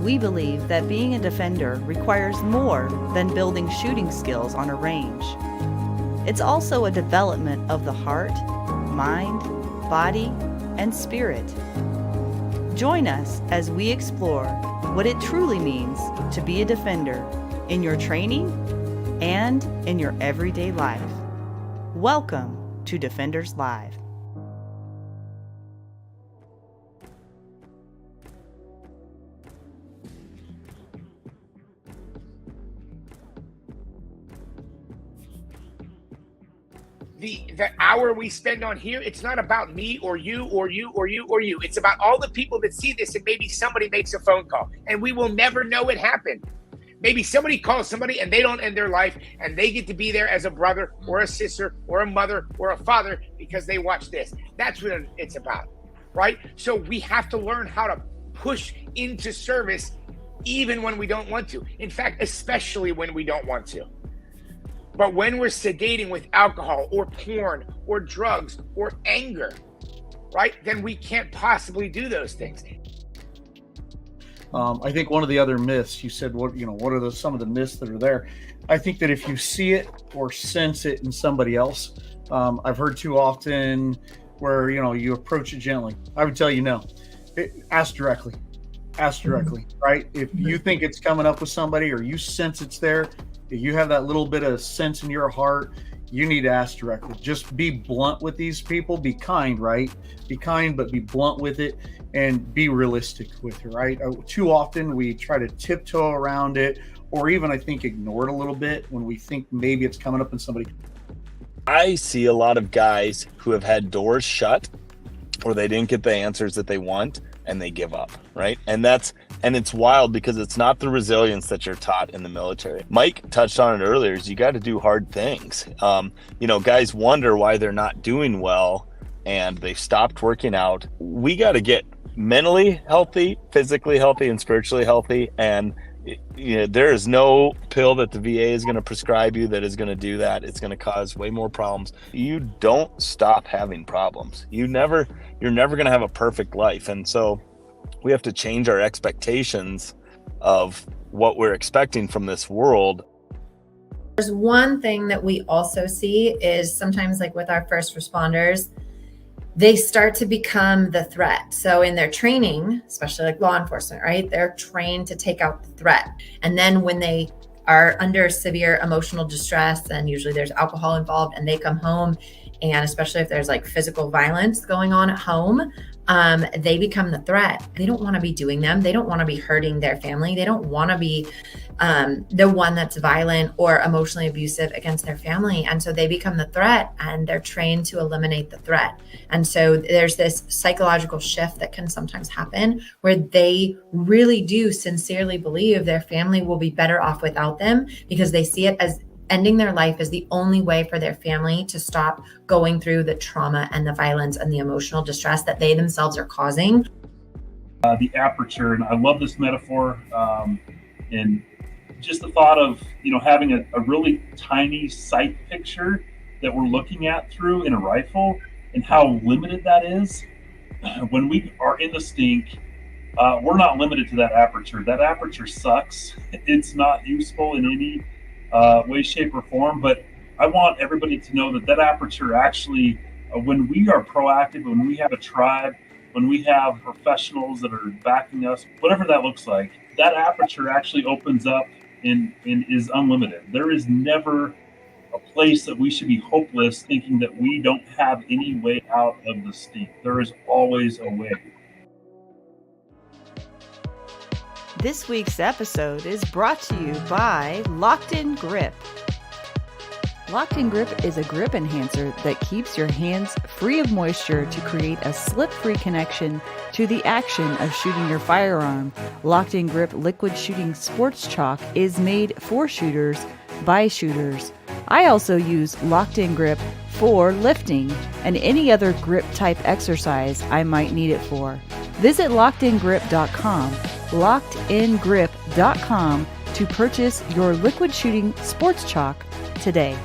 We believe that being a defender requires more than building shooting skills on a range. It's also a development of the heart, mind, body, and spirit. Join us as we explore what it truly means to be a defender in your training and in your everyday life. Welcome to Defenders Live. The hour we spend on here, it's not about me or you or you or you or you. It's about all the people that see this, and maybe somebody makes a phone call and we will never know it happened. Maybe somebody calls somebody and they don't end their life and they get to be there as a brother or a sister or a mother or a father because they watch this. That's what it's about, right? So we have to learn how to push into service even when we don't want to. In fact, especially when we don't want to. But when we're sedating with alcohol or porn or drugs or anger, right, then we can't possibly do those things. I think one of the other myths, you said, what are some of the myths that are there? I think that if you see it or sense it in somebody else, I've heard too often where, you approach it gently. I would tell you no. Ask directly, right? If you think it's coming up with somebody or you sense it's there, you have that little bit of sense in your heart, you need to ask directly. Just be blunt with these people. Be kind, right? Be kind, but be blunt with it and be realistic with it, right? Too often we try to tiptoe around it or even, I think, ignore it a little bit when we think maybe it's coming up in somebody. I see a lot of guys who have had doors shut or they didn't get the answers that they want and they give up, right? And it's wild because it's not the resilience that you're taught in the military. Mike touched on it earlier, is you got to do hard things. Guys wonder why they're not doing well and they've stopped working out. We got to get mentally healthy, physically healthy, and spiritually healthy. And there is no pill that the VA is going to prescribe you that is going to do that. It's going to cause way more problems. You don't stop having problems. You're never going to have a perfect life. And so we have to change our expectations of what we're expecting from this world. There's one thing that we also see is sometimes, like with our first responders, they start to become the threat. So in their training, especially like law enforcement, right? They're trained to take out the threat. And then when they are under severe emotional distress, and usually there's alcohol involved, and they come home, and especially if there's like physical violence going on at home, they become the threat. They don't want to be doing them. They don't want to be hurting their family. They don't want to be the one that's violent or emotionally abusive against their family. And so they become the threat, and they're trained to eliminate the threat. And so there's this psychological shift that can sometimes happen where they really do sincerely believe their family will be better off without them because they see it as ending their life is the only way for their family to stop going through the trauma and the violence and the emotional distress that they themselves are causing. The aperture, and I love this metaphor, and just the thought of having a really tiny sight picture that we're looking at through in a rifle and how limited that is. When we are in the stink, we're not limited to that aperture. That aperture sucks. It's not useful in any way, shape, or form. But I want everybody to know that aperture actually, when we are proactive, when we have a tribe, when we have professionals that are backing us, whatever that looks like, that aperture actually opens up and is unlimited. There is never a place that we should be hopeless thinking that we don't have any way out of the stink. There is always a way. This week's episode is brought to you by LockedIn Grip. LockedIn Grip is a grip enhancer that keeps your hands free of moisture to create a slip-free connection to the action of shooting your firearm. LockedIn Grip liquid shooting sports chalk is made for shooters by shooters. I also use LockedIn Grip for lifting and any other grip type exercise I might need it for. Visit LockedInGrip.com, LockedInGrip.com to purchase your liquid shooting sports chalk today.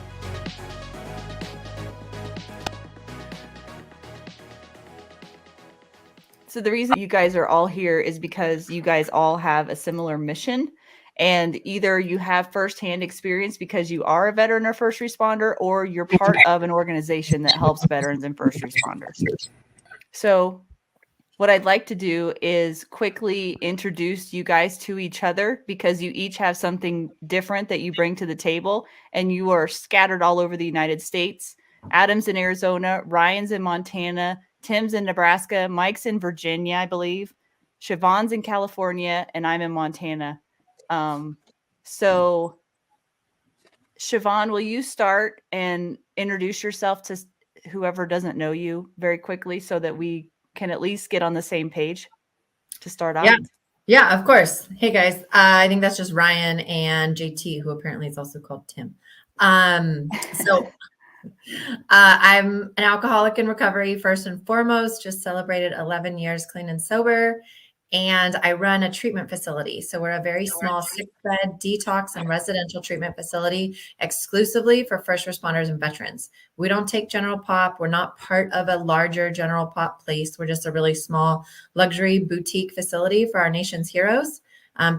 So the reason you guys are all here is because you guys all have a similar mission, and either you have firsthand experience because you are a veteran or first responder, or you're part of an organization that helps veterans and first responders. So what I'd like to do is quickly introduce you guys to each other, because you each have something different that you bring to the table, and you are scattered all over the United States. Adam's in Arizona, Ryan's in Montana, Tim's in Nebraska, Mike's in Virginia, I believe. Shavonne's in California, and I'm in Montana. So Shavonne, will you start and introduce yourself to whoever doesn't know you very quickly, so that we can at least get on the same page to start off? Yeah, of course. Hey guys, I think that's just Ryan and JT, who apparently is also called Tim. So I'm an alcoholic in recovery, first and foremost, just celebrated 11 years clean and sober. And I run a treatment facility. So we're a very small 6-bed detox and residential treatment facility exclusively for first responders and veterans. We don't take general pop. We're not part of a larger general pop place. We're just a really small luxury boutique facility for our nation's heroes.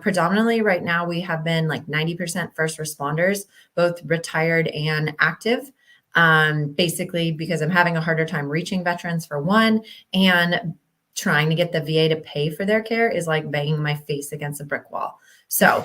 Predominantly right now, we have been like 90% first responders, both retired and active. Basically because I'm having a harder time reaching veterans for one, and trying to get the VA to pay for their care is like banging my face against a brick wall. So,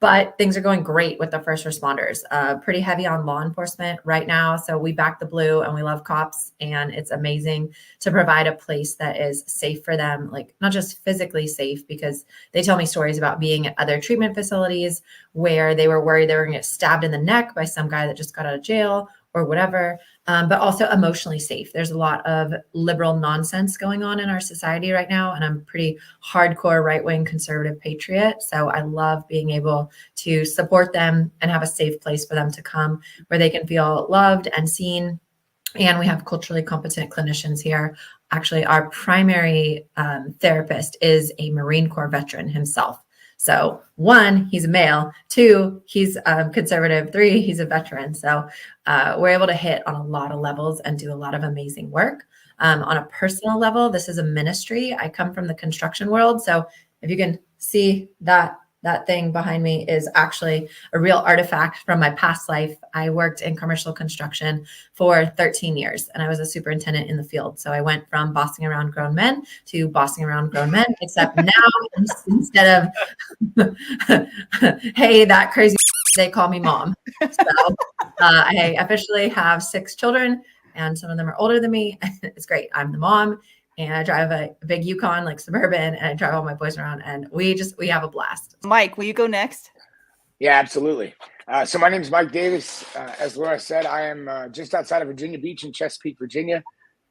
but things are going great with the first responders, pretty heavy on law enforcement right now. So we back the blue and we love cops, and it's amazing to provide a place that is safe for them, like not just physically safe, because they tell me stories about being at other treatment facilities where they were worried they were going to get stabbed in the neck by some guy that just got out of jail or whatever, but also emotionally safe. There's a lot of liberal nonsense going on in our society right now, and I'm pretty hardcore right-wing conservative patriot. So I love being able to support them and have a safe place for them to come where they can feel loved and seen. And we have culturally competent clinicians here. Actually, our primary therapist is a Marine Corps veteran himself. So 1, he's a male. 2, he's conservative. 3, he's a veteran. So we're able to hit on a lot of levels and do a lot of amazing work. On a personal level, this is a ministry. I come from the construction world. So if you can see that thing behind me is actually a real artifact from my past life. I worked in commercial construction for 13 years, and I was a superintendent in the field. So I went from bossing around grown men to bossing around grown men, except now instead of, hey, that crazy, they call me mom. So I officially have 6 children, and some of them are older than me. It's great. I'm the mom. And I drive a big Yukon, like Suburban, and I drive all my boys around, and we have a blast. Mike, will you go next? Yeah, absolutely. So my name is Mike Davis. As Laura said, I am just outside of Virginia Beach in Chesapeake, Virginia.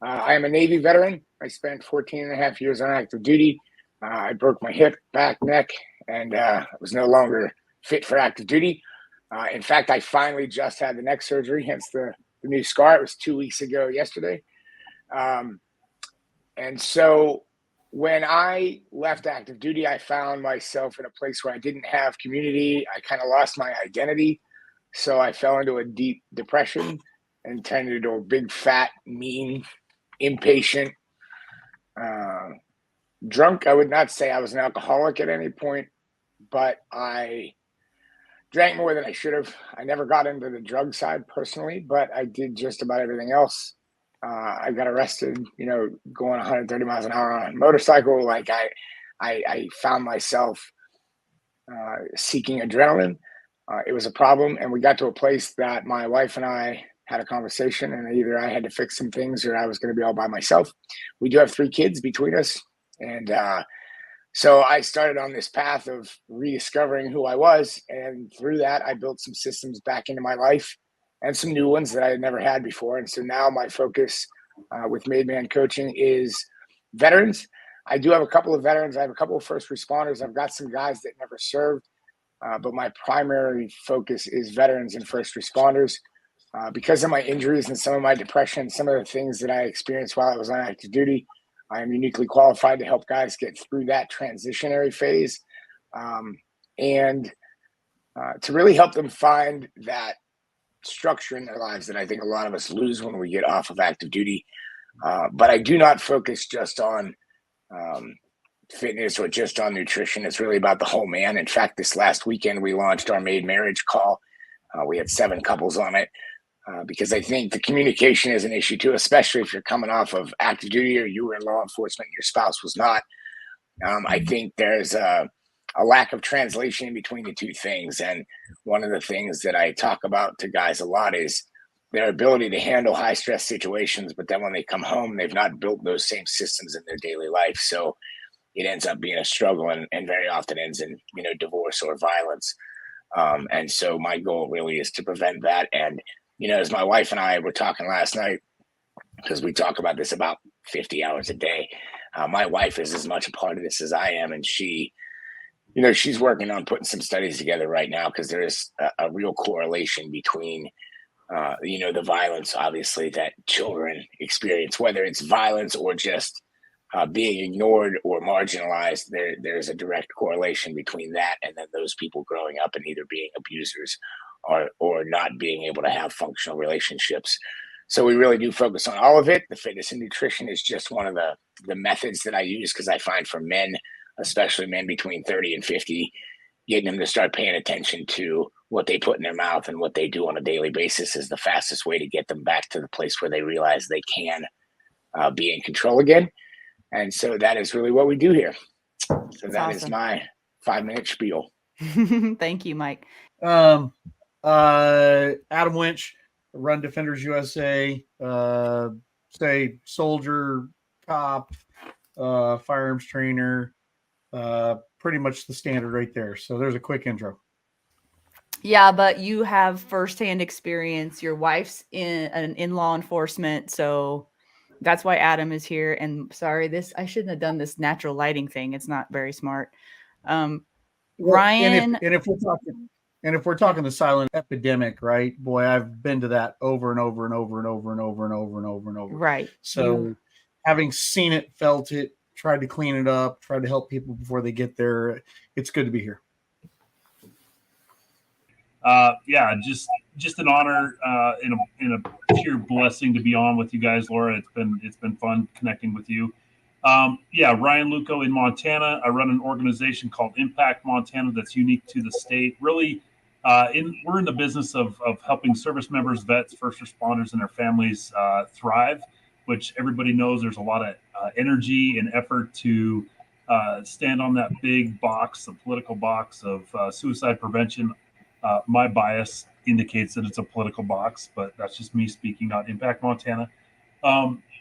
I am a Navy veteran. I spent 14 and a half years on active duty. I broke my hip, back, neck, and was no longer fit for active duty. In fact, I finally just had the neck surgery, hence the new scar. It was 2 weeks ago yesterday. And so when I left active duty, I found myself in a place where I didn't have community. I kind of lost my identity. So I fell into a deep depression and turned into a big, fat, mean, impatient, drunk. I would not say I was an alcoholic at any point, but I drank more than I should have. I never got into the drug side personally, but I did just about everything else. I got arrested, going 130 miles an hour on a motorcycle. Like I found myself seeking adrenaline. It was a problem. And we got to a place that my wife and I had a conversation, and either I had to fix some things or I was going to be all by myself. We do have 3 kids between us. And so I started on this path of rediscovering who I was. And through that, I built some systems back into my life, and some new ones that I had never had before. And so now my focus with MadeMan coaching is veterans. I do have a couple of veterans. I have a couple of first responders. I've got some guys that never served, but my primary focus is veterans and first responders. Because of my injuries and some of my depression, some of the things that I experienced while I was on active duty, I am uniquely qualified to help guys get through that transitionary phase, and to really help them find that structure in their lives that I think a lot of us lose when we get off of active duty. But I do not focus just on fitness or just on nutrition. It's really about the whole man. In fact, this last weekend, we launched our Made Marriage call. We had 7 couples on it because I think the communication is an issue too, especially if you're coming off of active duty or you were in law enforcement and your spouse was not. I think there's a lack of translation between the two things. And one of the things that I talk about to guys a lot is their ability to handle high stress situations. But then when they come home, they've not built those same systems in their daily life. So it ends up being a struggle and very often ends in, divorce or violence. And so my goal really is to prevent that. And, as my wife and I were talking last night, because we talk about this about 50 hours a day, my wife is as much a part of this as I am. And she, she's working on putting some studies together right now because there is a real correlation between, the violence, obviously, that children experience, whether it's violence or just being ignored or marginalized. There's a direct correlation between that and then those people growing up and either being abusers or not being able to have functional relationships. So we really do focus on all of it. The fitness and nutrition is just one of the methods that I use because I find for men, especially men between 30 and 50, getting them to start paying attention to what they put in their mouth and what they do on a daily basis is the fastest way to get them back to the place where they realize they can be in control again. And so that is really what we do here. So that is my 5-minute spiel. Thank you, Mike. Adam Winch, run Defenders USA, say soldier, cop, firearms trainer, pretty much the standard right there. So there's a quick intro. Yeah, but you have firsthand experience. Your wife's in law enforcement, so that's why Adam is here. And sorry, I shouldn't have done this natural lighting thing. It's not very smart. Ryan, and if we're talking the silent epidemic, right? Boy, I've been to that over and over and over and over and over and over and over and over. Right. So having seen it, felt it, tried to clean it up, tried to help people before they get there, it's good to be here. Just an honor and a pure blessing to be on with you guys, Laura. It's been fun connecting with you. Ryan Luchau in Montana. I run an organization called Impact Montana that's unique to the state. Really, we're in the business of helping service members, vets, first responders, and their families thrive. Which everybody knows there's a lot of energy and effort to stand on that big box, the political box of suicide prevention. My bias indicates that it's a political box, but that's just me speaking on Impact Montana.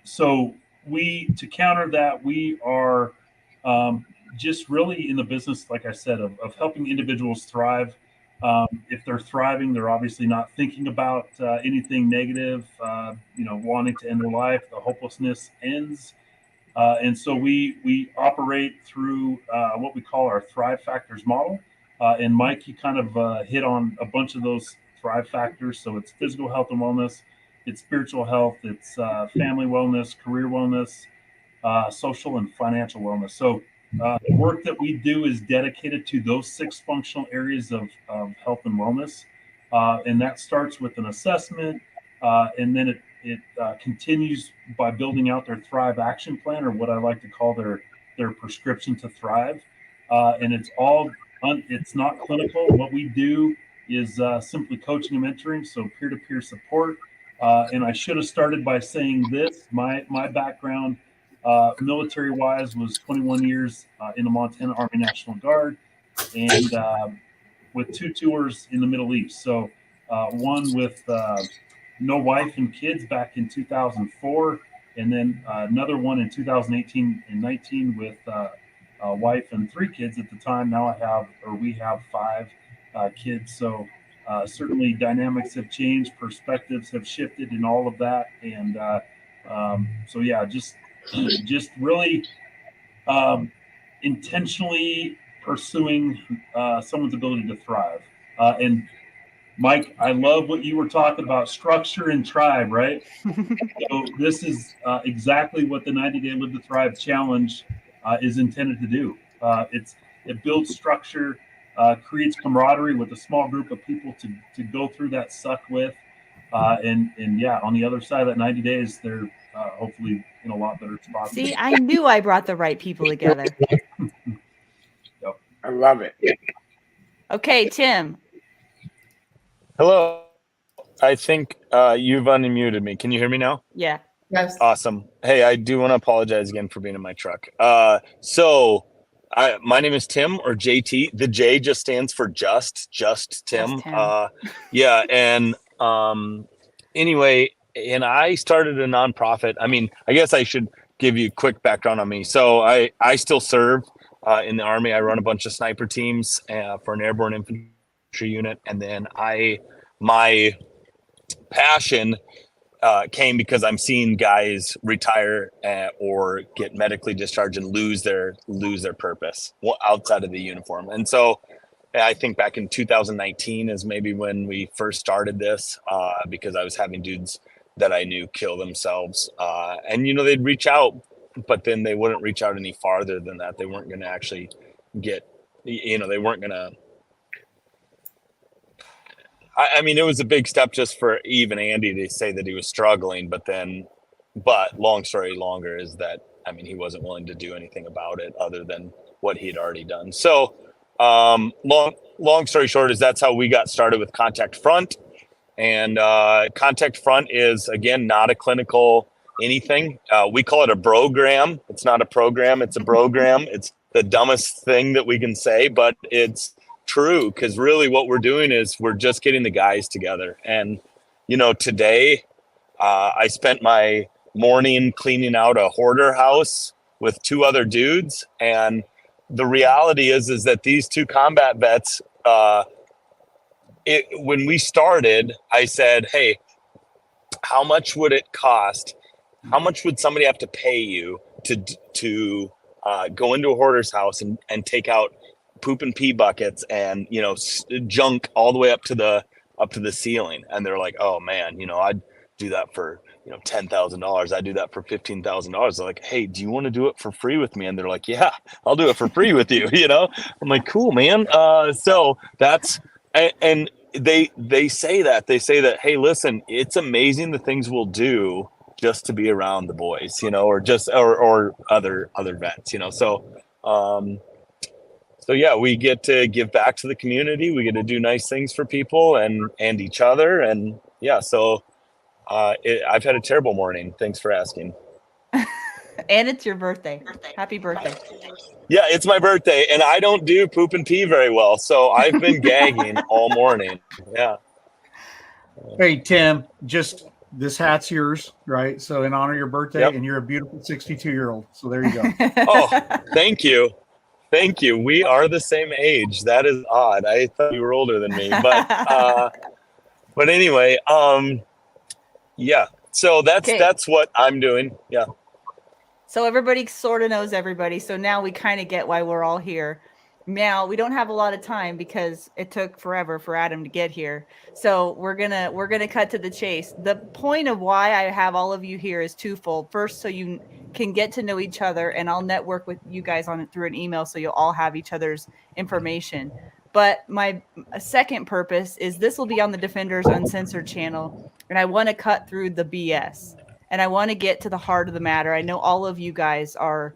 So to counter that, we are just really in the business, like I said, of helping individuals thrive. If they're thriving, they're obviously not thinking about anything negative, wanting to end their life. The hopelessness ends. And so we operate through what we call our Thrive Factors model. And Mike, you kind of hit on a bunch of those Thrive Factors. So it's physical health and wellness, it's spiritual health, it's family wellness, career wellness, social and financial wellness. So the work that we do is dedicated to those 6 functional areas of health and wellness. And that starts with an assessment, and then it continues by building out their Thrive Action Plan, or what I like to call their prescription to thrive. And it's not clinical. What we do is simply coaching and mentoring, so peer-to-peer support. And I should have started by saying this. My background, military-wise, was 21 years in the Montana Army National Guard, and with 2 tours in the Middle East. So one with no wife and kids back in 2004, and then another one in 2018 and 19 with a wife and 3 kids at the time. Now we have 5 kids. So certainly dynamics have changed, perspectives have shifted, and all of that. And just really intentionally pursuing someone's ability to thrive. And Mike, I love what you were talking about, structure and tribe, right? So this is exactly what the 90-Day Live to Thrive Challenge is intended to do. It builds structure, creates camaraderie with a small group of people to go through that suck with. On the other side of that 90 days, they're hopefully in a lot better spot. See, I knew I brought the right people together. Yep. I love it. Okay, Tim. Hello. I think you've unmuted me. Can you hear me now? Yeah. Yes. Awesome. Hey, I do want to apologize again for being in my truck. My name is Tim, or JT. The J just stands for just Tim. Just Tim. Yeah. And anyway, and I started a nonprofit. I mean, I guess I should give you a quick background on me. So I still serve in the Army. I run a bunch of sniper teams for an airborne infantry unit. And then my passion came because I'm seeing guys retire or get medically discharged and lose their purpose outside of the uniform. And so I think back in 2019 is maybe when we first started this, because I was having dudes that I knew kill themselves, and they'd reach out, but then they wouldn't reach out any farther than that. They weren't going to actually get, they weren't going to. I mean, it was a big step just for even Andy to say that he was struggling, but long story longer is that, I mean, he wasn't willing to do anything about it other than what he'd already done. So long story short is that's how we got started with Contact Front. And Contact Front is, again, not a clinical anything. We call it a brogram. It's not a program. It's a brogram. It's the dumbest thing that we can say, but it's true, because really what we're doing is we're just getting the guys together. And today I spent my morning cleaning out a hoarder house with 2 other dudes, and the reality is that these 2 combat vets, when we started, I said, hey, how much would it cost, how much would somebody have to pay you to go into a hoarder's house and take out poop and pee buckets and junk all the way up to the ceiling? And they're like, oh man, I'd do that for $10,000. I do that for $15,000. They're like, hey, do you want to do it for free with me? And they're like, yeah, I'll do it for free with you. I'm like, cool, man. So that's, and they say that, hey, listen, it's amazing the things we'll do just to be around the boys, or just or other vets, So yeah, we get to give back to the community. We get to do nice things for people and each other. And yeah, so I've had a terrible morning. Thanks for asking. And it's your birthday. Happy birthday. Yeah, it's my birthday, and I don't do poop and pee very well, so I've been gagging all morning. Yeah. Hey, Tim, just this hat's yours, right? So in honor of your birthday, Yep. And you're a beautiful 62-year-old. So there you go. Oh, thank you. Thank you. We are the same age. That is odd. I thought you were older than me, but anyway, yeah. So that's what I'm doing. Yeah. So everybody sort of knows everybody. So now we kind of get why we're all here. Now we don't have a lot of time because it took forever for Adam to get here. So we're gonna cut to the chase. The point of why I have all of you here is twofold. First, so you can get to know each other, and I'll network with you guys on it through an email, so you'll all have each other's information. But my second purpose is this will be on the Defenders Uncensored channel, and I want to cut through the BS. And I want to get to the heart of the matter. I know all of you guys are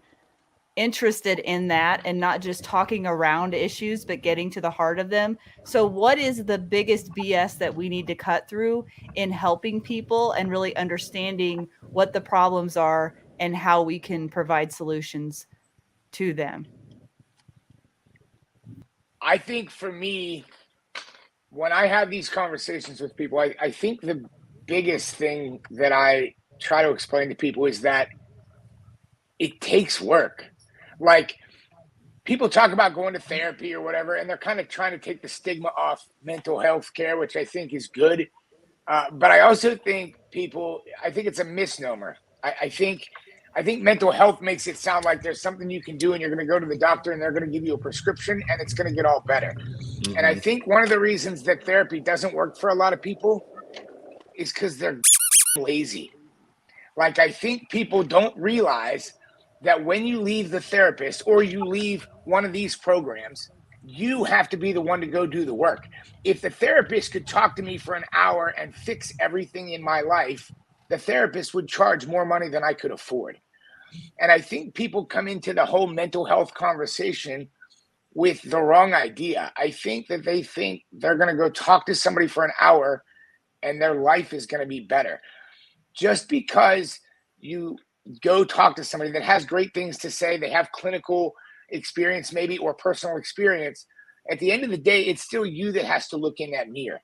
interested in that and not just talking around issues, but getting to the heart of them. So what is the biggest BS that we need to cut through in helping people and really understanding what the problems are and how we can provide solutions to them? I think for me, when I have these conversations with people, I think the biggest thing that I try to explain to people is that it takes work. Like, people talk about going to therapy or whatever, and they're kind of trying to take the stigma off mental health care, which I think is good. But I also think I think it's a misnomer. I think mental health makes it sound like there's something you can do and you're going to go to the doctor and they're going to give you a prescription and it's going to get all better. Mm-hmm. And I think one of the reasons that therapy doesn't work for a lot of people is because they're lazy. Like, I think people don't realize that when you leave the therapist or you leave one of these programs, you have to be the one to go do the work. If the therapist could talk to me for an hour and fix everything in my life, the therapist would charge more money than I could afford. And I think people come into the whole mental health conversation with the wrong idea. I think that they think they're going to go talk to somebody for an hour and their life is going to be better. Just because you go talk to somebody that has great things to say, they have clinical experience maybe or personal experience, at the end of the day, it's still you that has to look in that mirror.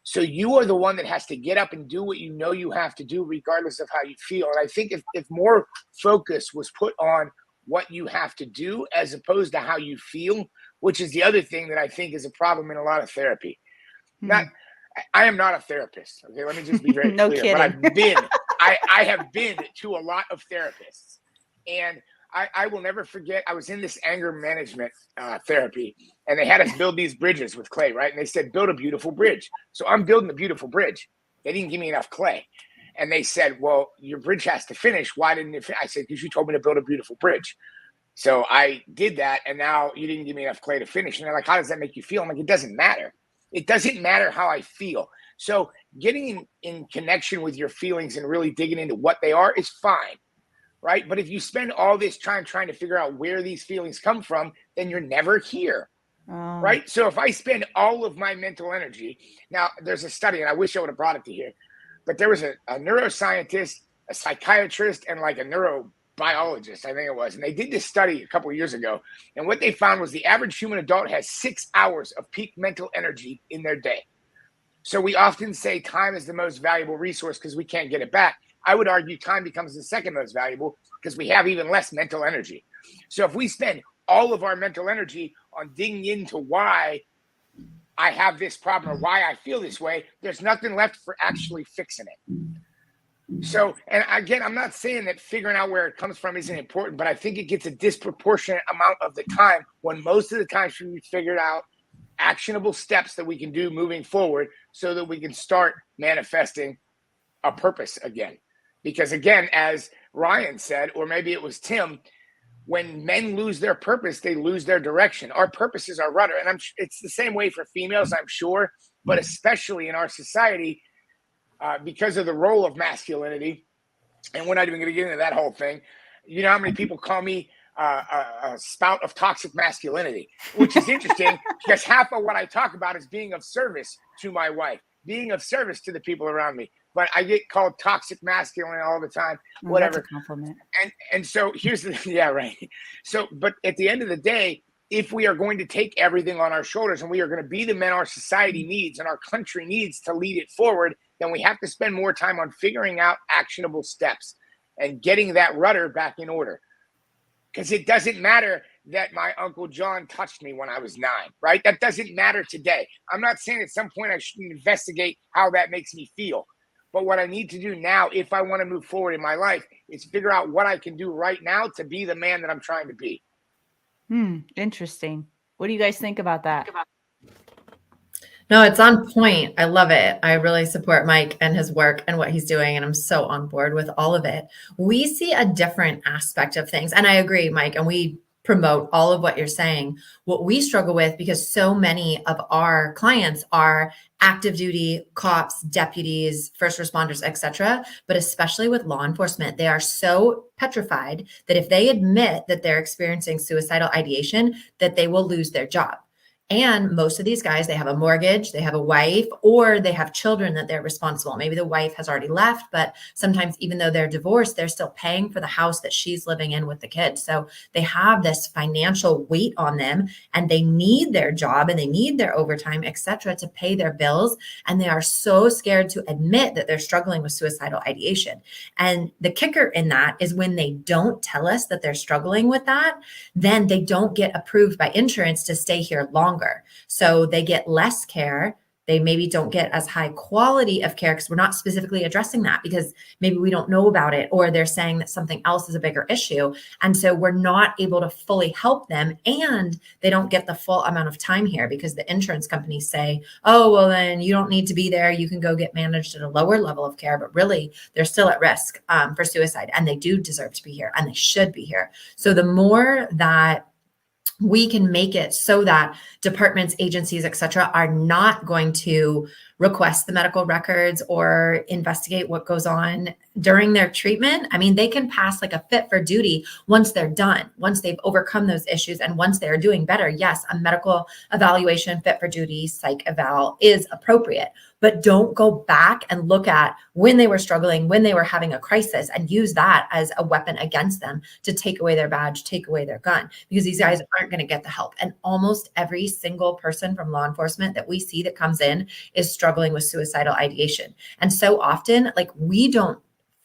So you are the one that has to get up and do what you know you have to do, regardless of how you feel. And I think if more focus was put on what you have to do as opposed to how you feel, which is the other thing that I think is a problem in a lot of therapy. I am not a therapist. Okay, let me just be very No clear. kidding. But I have been to a lot of therapists, and I will never forget. I was in this anger management therapy, and they had us build these bridges with clay, right? And they said, build a beautiful bridge. So I'm building a beautiful bridge. They didn't give me enough clay. And they said, well, your bridge has to finish. Why didn't it finish? I said, because you told me to build a beautiful bridge. So I did that, and now you didn't give me enough clay to finish. And they're like, how does that make you feel? I'm like, it doesn't matter. It doesn't matter how I feel. So getting in connection with your feelings and really digging into what they are is fine, right? But if you spend all this time trying to figure out where these feelings come from, then you're never here, right? So if I spend all of my mental energy, now there's a study, and I wish I would have brought it to here, but there was a neuroscientist, a psychiatrist, and like a neurobiologist, I think it was, and they did this study a couple of years ago, and what they found was the average human adult has 6 hours of peak mental energy in their day. So we often say time is the most valuable resource because we can't get it back. I would argue time becomes the second most valuable because we have even less mental energy. So if we spend all of our mental energy on digging into why I have this problem or why I feel this way, there's nothing left for actually fixing it. So, and again, I'm not saying that figuring out where it comes from isn't important, but I think it gets a disproportionate amount of the time when most of the time should be figured out actionable steps that we can do moving forward so that we can start manifesting a purpose again. Because again, as Ryan said, or maybe it was Tim, when men lose their purpose, they lose their direction. Our purpose is our rudder. And it's the same way for females, I'm sure, but especially in our society, because of the role of masculinity. And we're not even going to get into that whole thing. You know how many people call me a spout of toxic masculinity, which is interesting because half of what I talk about is being of service to my wife, being of service to the people around me. But I get called toxic masculine all the time, whatever. That's a compliment. And so here's the, yeah, right. So, but at the end of the day, if we are going to take everything on our shoulders and we are going to be the men our society needs and our country needs to lead it forward, then we have to spend more time on figuring out actionable steps and getting that rudder back in order. Because it doesn't matter that my Uncle John touched me when I was 9, right? That doesn't matter today. I'm not saying at some point I shouldn't investigate how that makes me feel. But what I need to do now, if I want to move forward in my life, is figure out what I can do right now to be the man that I'm trying to be. Interesting. What do you guys think about that? No, it's on point. I love it. I really support Mike and his work and what he's doing. And I'm so on board with all of it. We see a different aspect of things. And I agree, Mike, and we promote all of what you're saying. What we struggle with, because so many of our clients are active duty cops, deputies, first responders, etc. But especially with law enforcement, they are so petrified that if they admit that they're experiencing suicidal ideation, that they will lose their job. And most of these guys, they have a mortgage, they have a wife, or they have children that they're responsible. Maybe the wife has already left, but sometimes even though they're divorced, they're still paying for the house that she's living in with the kids. So they have this financial weight on them and they need their job and they need their overtime, etc., to pay their bills. And they are so scared to admit that they're struggling with suicidal ideation. And the kicker in that is when they don't tell us that they're struggling with that, then they don't get approved by insurance to stay here longer. So they get less care. They maybe don't get as high quality of care because we're not specifically addressing that because maybe we don't know about it, or they're saying that something else is a bigger issue. And so we're not able to fully help them, and they don't get the full amount of time here because the insurance companies say, oh, well, then you don't need to be there. You can go get managed at a lower level of care, but really they're still at risk for suicide, and they do deserve to be here and they should be here. So the more that we can make it so that departments, agencies, etc., are not going to request the medical records or investigate what goes on during their treatment, I mean, they can pass like a fit for duty once they're done, once they've overcome those issues, and once they're doing better. Yes, a medical evaluation, fit for duty, psych eval is appropriate, but don't go back and look at when they were struggling, when they were having a crisis, and use that as a weapon against them to take away their badge, take away their gun, because these guys aren't going to get the help. And almost every single person from law enforcement that we see that comes in is struggling with suicidal ideation. And so often, like,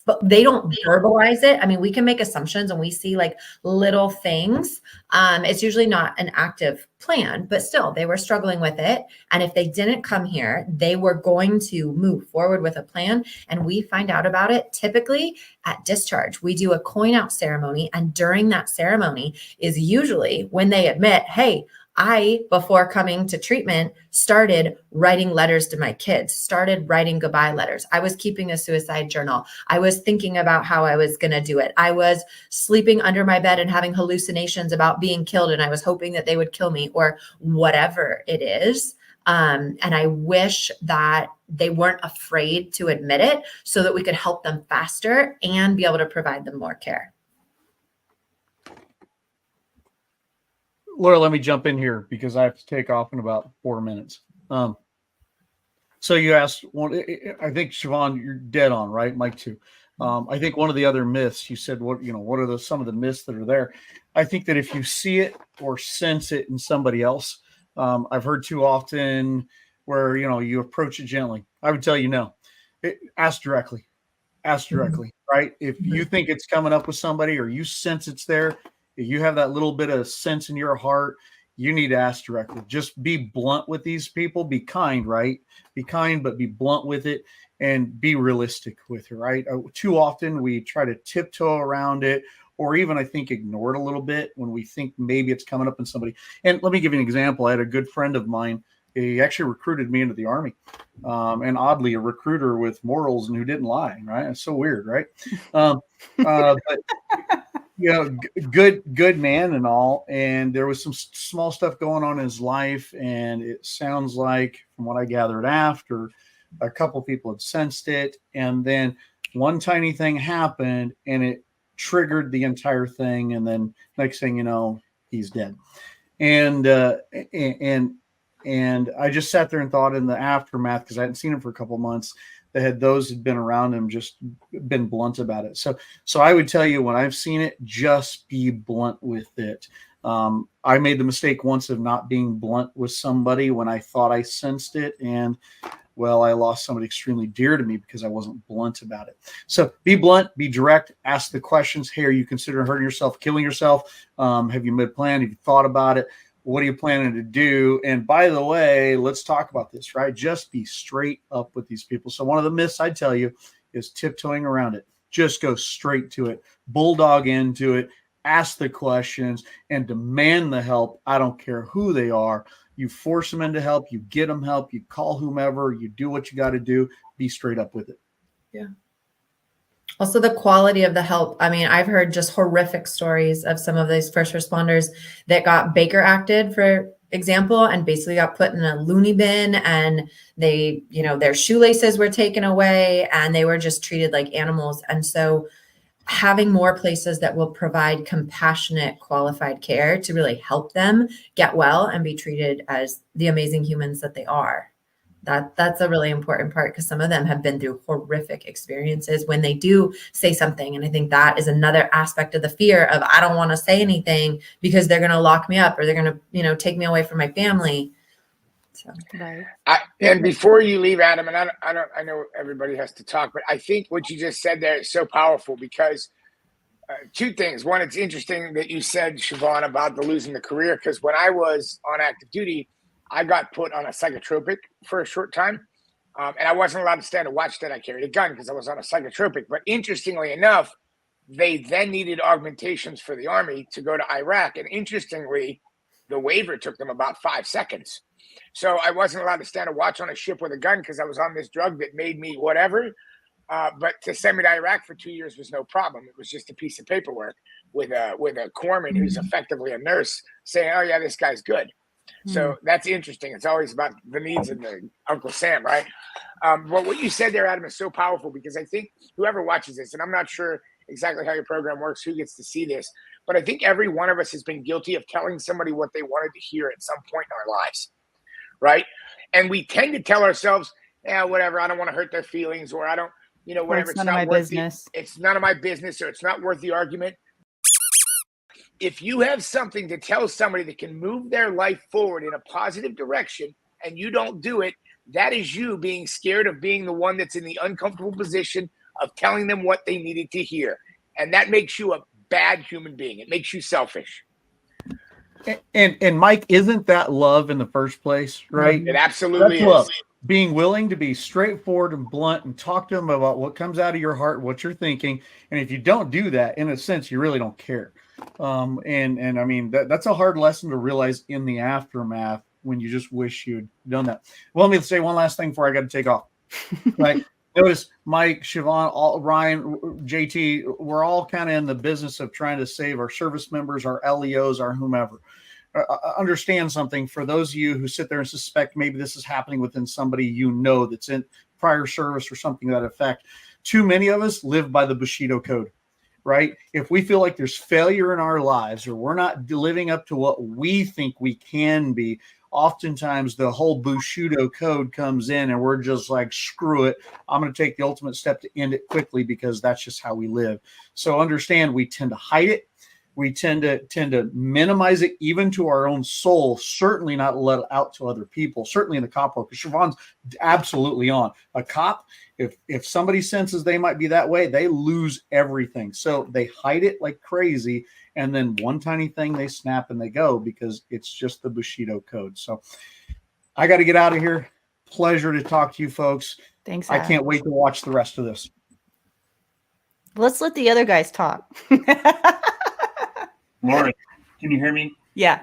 but they don't verbalize it. I mean, we can make assumptions and we see like little things. It's usually not an active plan, but still they were struggling with it. And if they didn't come here, they were going to move forward with a plan. And we find out about it typically at discharge. We do a coin out ceremony. And during that ceremony is usually when they admit, hey, I, before coming to treatment, started writing letters to my kids, started writing goodbye letters. I was keeping a suicide journal. I was thinking about how I was going to do it. I was sleeping under my bed and having hallucinations about being killed, and I was hoping that they would kill me, or whatever it is. And I wish that they weren't afraid to admit it so that we could help them faster and be able to provide them more care. Laura, let me jump in here because I have to take off in about 4 minutes. So you asked one, I think Shavonne, you're dead on, right? Mike too. I think one of the other myths you said, what are some of the myths that are there? I think that if you see it or sense it in somebody else, I've heard too often where, you approach it gently. I would tell you, no, ask directly, right? If you think it's coming up with somebody or you sense it's there, you have that little bit of sense in your heart, you need to ask directly. Just be blunt with these people. Be kind, right? Be kind, but be blunt with it and be realistic with it, right? Too often we try to tiptoe around it, or even I think ignore it a little bit when we think maybe it's coming up in somebody. And let me give you an example. I had a good friend of mine. He actually recruited me into the Army. And oddly, a recruiter with morals and who didn't lie, right? It's so weird, right? But good man and all. And there was some small stuff going on in his life. And it sounds like, from what I gathered after, a couple people had sensed it. And then one tiny thing happened and it triggered the entire thing. And then next thing you know, he's dead. And I just sat there and thought in the aftermath, because I hadn't seen him for a couple months, those had been around him just been blunt about it. So I would tell you, when I've seen it, just be blunt with it. I made the mistake once of not being blunt with somebody when I thought I sensed it. And well, I lost somebody extremely dear to me because I wasn't blunt about it. So be blunt, be direct, ask the questions. Hey, are you considering hurting yourself, killing yourself? Have you made a plan? Have you thought about it? What are you planning to do? And by the way, let's talk about this, right? Just be straight up with these people. So one of the myths I tell you is tiptoeing around it. Just go straight to it, bulldog into it, ask the questions, and demand the help. I don't care who they are. You force them into help. You get them help. You call whomever. You do what you got to do. Be straight up with it. Yeah. Also, the quality of the help. I mean, I've heard just horrific stories of some of these first responders that got Baker acted, for example, and basically got put in a loony bin, and they, their shoelaces were taken away and they were just treated like animals. And so having more places that will provide compassionate, qualified care to really help them get well and be treated as the amazing humans that they are. That's a really important part, because some of them have been through horrific experiences when they do say something. And I think that is another aspect of the fear of, I don't want to say anything because they're going to lock me up, or they're going to, take me away from my family. So, right. And before you leave, Adam, and I know everybody has to talk, but I think what you just said there is so powerful, because two things. One, it's interesting that you said, Shavonne, about the losing the career, because when I was on active duty, I got put on a psychotropic for a short time, and I wasn't allowed to stand and watch that I carried a gun because I was on a psychotropic. But interestingly enough, they then needed augmentations for the Army to go to Iraq. And interestingly, the waiver took them about 5 seconds. So I wasn't allowed to stand and watch on a ship with a gun because I was on this drug that made me whatever. But to send me to Iraq for 2 years was no problem. It was just a piece of paperwork with a corpsman who's effectively a nurse saying, oh, yeah, this guy's good. So that's interesting. It's always about the needs of the Uncle Sam, right? But what you said there, Adam, is so powerful, because I think whoever watches this, and I'm not sure exactly how your program works, who gets to see this, but I think every one of us has been guilty of telling somebody what they wanted to hear at some point in our lives, right? And we tend to tell ourselves, yeah, whatever, I don't want to hurt their feelings, or I don't, whatever. It's none of my business. It's none of my business, or it's not worth the argument. If you have something to tell somebody that can move their life forward in a positive direction, and you don't do it, that is you being scared of being the one that's in the uncomfortable position of telling them what they needed to hear. And that makes you a bad human being. It makes you selfish. And Mike, isn't that love in the first place, right? It absolutely is. Love. Being willing to be straightforward and blunt and talk to them about what comes out of your heart, what you're thinking. And if you don't do that, in a sense, you really don't care. And I mean, that's a hard lesson to realize in the aftermath, when you just wish you'd done that. Well, let me say one last thing before I got to take off. Right. Notice Mike, Shavonne, Ryan, JT, we're all kind of in the business of trying to save our service members, our LEOs, our whomever. Understand something for those of you who sit there and suspect maybe this is happening within somebody that's in prior service or something to that effect. Too many of us live by the Bushido code, right? If we feel like there's failure in our lives, or we're not living up to what we think we can be, oftentimes the whole Bushido code comes in and we're just like, screw it. I'm going to take the ultimate step to end it quickly, because that's just how we live. So understand, we tend to hide it. We tend to minimize it, even to our own soul, certainly not let it out to other people, certainly in the cop world. Because Shavonne's absolutely on. A cop, if somebody senses they might be that way, they lose everything. So they hide it like crazy. And then one tiny thing, they snap and they go, because it's just the Bushido code. So I got to get out of here. Pleasure to talk to you folks. Thanks. I can't wait to watch the rest of this. Let's let the other guys talk. Lauren, can you hear me? Yeah.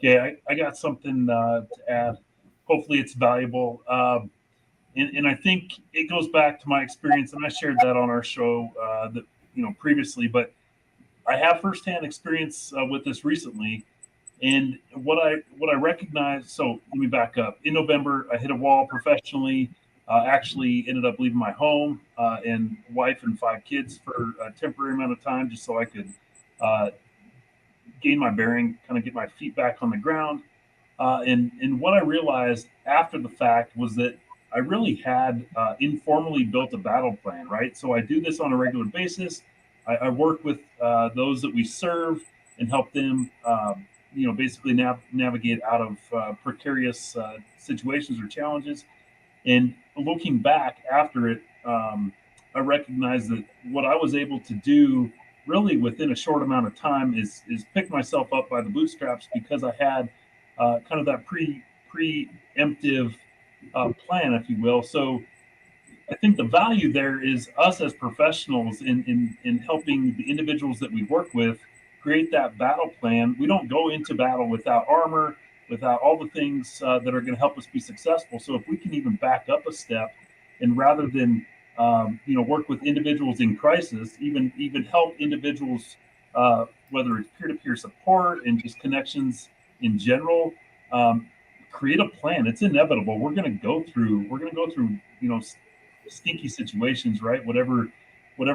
Yeah, I got something to add. Hopefully it's valuable. And I think it goes back to my experience, and I shared that on our show previously, but I have firsthand experience with this recently. And what I recognize, so let me back up. In November, I hit a wall professionally, actually ended up leaving my home and wife and 5 kids for a temporary amount of time, just so I could gain my bearing, kind of get my feet back on the ground. And what I realized after the fact was that I really had informally built a battle plan, right? So I do this on a regular basis. I work with those that we serve and help them, basically navigate out of precarious situations or challenges. And looking back after it, I recognize that what I was able to do really within a short amount of time is pick myself up by the bootstraps, because I had kind of that preemptive plan, if you will. So I think the value there is us as professionals in helping the individuals that we work with create that battle plan. We don't go into battle without armor, without all the things that are going to help us be successful. So if we can even back up a step, and rather than work with individuals in crisis, even help individuals, whether it's peer-to-peer support and just connections in general, create a plan. It's inevitable. We're going to go through, stinky situations, right? Whatever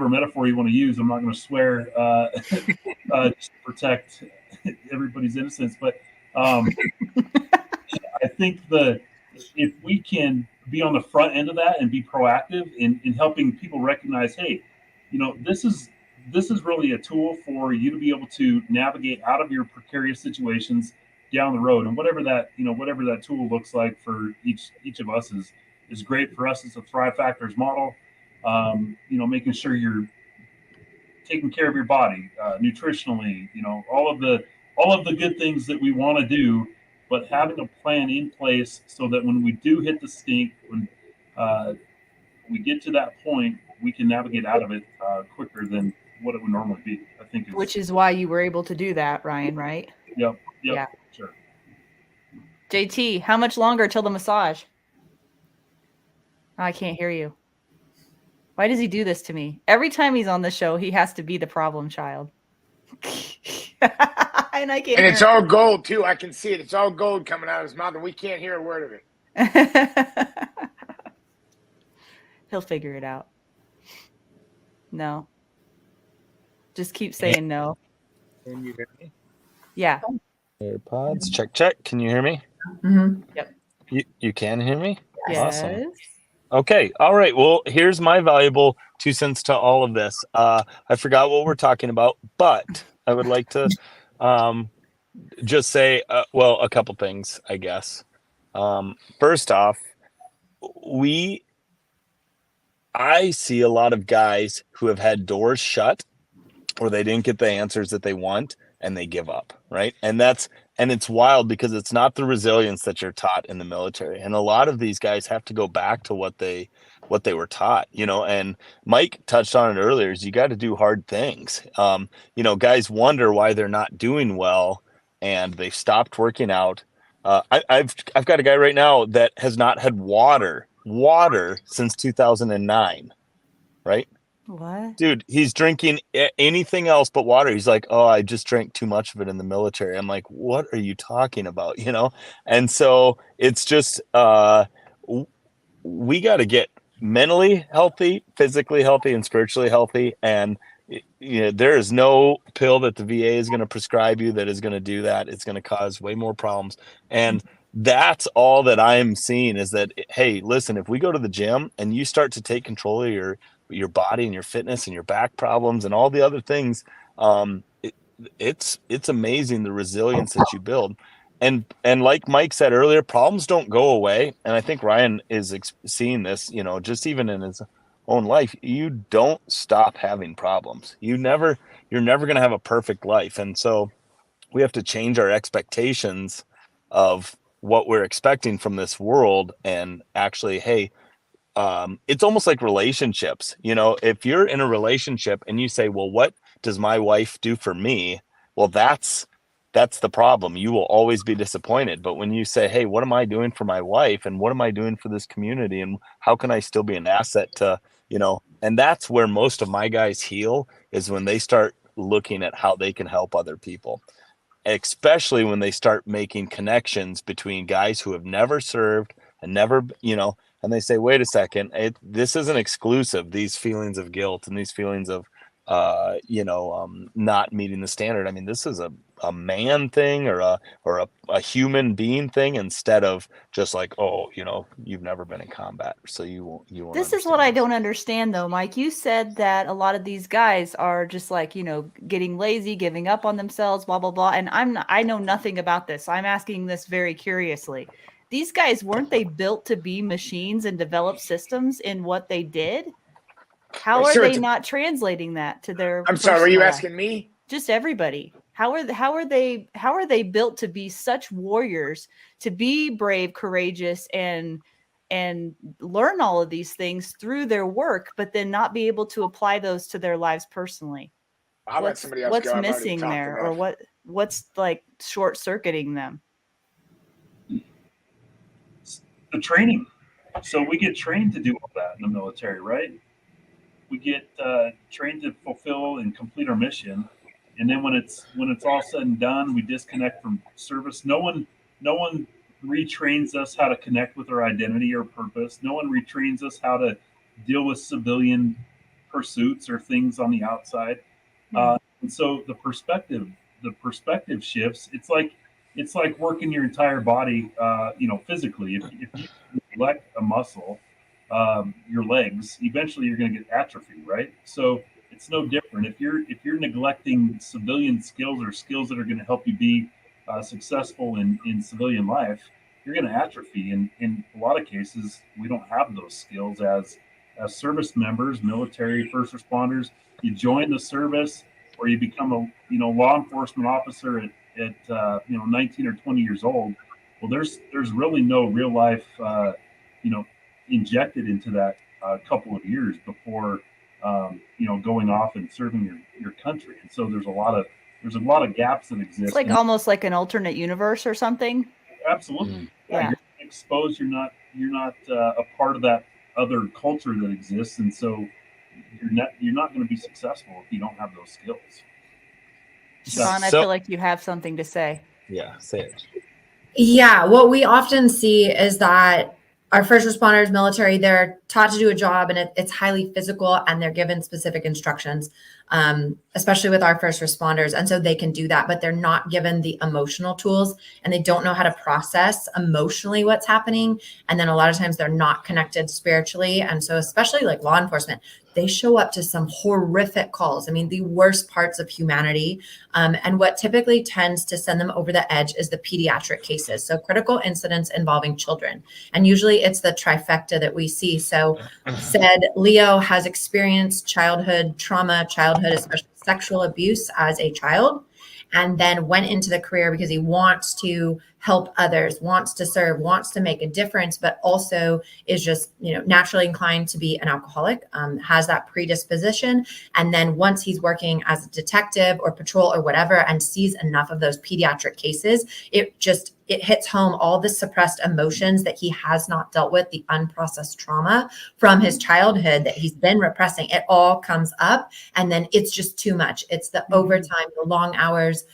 metaphor you want to use. I'm not going to swear just to protect everybody's innocence, but I think if we can be on the front end of that and be proactive in helping people recognize, hey, this is really a tool for you to be able to navigate out of your precarious situations down the road. And whatever that tool looks like for each of us is great. For us, it's a Thrive Factors model. Making sure you're taking care of your body nutritionally, all of the good things that we want to do, but having a plan in place so that when we do hit the stink, when we get to that point, we can navigate out of it quicker than what it would normally be. I think, which is why you were able to do that, Ryan, right? Yep. Yeah. Sure. JT, how much longer till the massage? Oh, I can't hear you. Why does he do this to me? Every time he's on the show, he has to be the problem child. And I can't And hear it's all gold too. I can see it. It's all gold coming out of his mouth, and we can't hear a word of it. it. He'll figure it out. No. Just keep saying no. Can you hear me? Yeah. AirPods. Check. Can you hear me? Mhm. You can hear me? Yes. Awesome. Okay. All right. Well, here's my valuable 2 cents to all of this. I forgot what we're talking about, but I would like to just say, a couple things, I guess. First off, I see a lot of guys who have had doors shut or they didn't get the answers that they want and they give up, right? And it's wild because it's not the resilience that you're taught in the military. And a lot of these guys have to go back to what they were taught, and Mike touched on it earlier, is you got to do hard things. Guys wonder why they're not doing well and they've stopped working out. I've got a guy right now that has not had water since 2009, right? What? Dude, he's drinking anything else but water. He's like, oh, I just drank too much of it in the military. I'm like, what are you talking about? And so it's just we got to get mentally healthy, physically healthy, and spiritually healthy. And there is no pill that the VA is going to prescribe you that is going to do that. It's going to cause way more problems. And that's all that I'm seeing is that, hey, listen, if we go to the gym and you start to take control of your body and your fitness and your back problems and all the other things, it's amazing the resilience that you build. And like Mike said earlier, problems don't go away. And I think Ryan is seeing this, just even in his own life. You don't stop having problems. You're never going to have a perfect life. And so we have to change our expectations of what we're expecting from this world and actually, hey, it's almost like relationships. If you're in a relationship and you say, well, what does my wife do for me? Well, that's the problem. You will always be disappointed. But when you say, hey, what am I doing for my wife? And what am I doing for this community? And how can I still be an asset to, and that's where most of my guys heal, is when they start looking at how they can help other people, especially when they start making connections between guys who have never served and never, and they say, wait a second, this isn't exclusive. These feelings of guilt and these feelings of, not meeting the standard. I mean, this is a man thing or a human being thing, instead of just like, oh, you've never been in combat, so you won't. This is what I don't understand, though, Mike. You said that a lot of these guys are just like, getting lazy, giving up on themselves, blah, blah, blah. And I know nothing about this. I'm asking this very curiously. These guys, weren't they built to be machines and develop systems in what they did? How are they not translating that to their? I'm sorry, were you asking me? Just everybody. How are they built to be such warriors, to be brave, courageous, and learn all of these things through their work, but then not be able to apply those to their lives personally? I'll let somebody else what's go. missing there, or what's like short circuiting them? The training. So we get trained to do all that in the military, right? We get trained to fulfill and complete our mission, and then when it's all said and done, we disconnect from service. No one retrains us how to connect with our identity or purpose. No one retrains us how to deal with civilian pursuits or things on the outside. And so the perspective shifts. It's like working your entire body, physically. If you neglect a muscle, your legs, eventually you're going to get atrophy, right? So it's no different. If you're neglecting civilian skills or skills that are going to help you be successful in civilian life, you're going to atrophy. And in a lot of cases, we don't have those skills as service members, military, first responders. You join the service, or you become a law enforcement officer at 19 or 20 years old. Well, there's really no real life injected into that couple of years before going off and serving your country. And so there's a lot of gaps that exist. It's like almost like an alternate universe or something. Absolutely. Yeah. You're exposed. You're not a part of that other culture that exists, and so you're not going to be successful if you don't have those skills. Shavonne, I So- feel like you have something to say. Yeah, say it. Yeah, what we often see is that our first responders, military, they're taught to do a job and it's highly physical and they're given specific instructions, especially with our first responders. And so they can do that, but they're not given the emotional tools and they don't know how to process emotionally what's happening. And then a lot of times they're not connected spiritually. And so especially like law enforcement, they show up to some horrific calls. I mean, the worst parts of humanity. And what typically tends to send them over the edge is the pediatric cases. So critical incidents involving children. And usually it's the trifecta that we see. So said Leo has experienced childhood trauma, especially sexual abuse as a child, and then went into the career because he wants to help others, wants to serve, wants to make a difference, but also is just, naturally inclined to be an alcoholic, has that predisposition. And then once he's working as a detective or patrol or whatever, and sees enough of those pediatric cases, it hits home all the suppressed emotions that he has not dealt with, the unprocessed trauma from his childhood that he's been repressing. It all comes up and then it's just too much. It's the overtime, the long hours,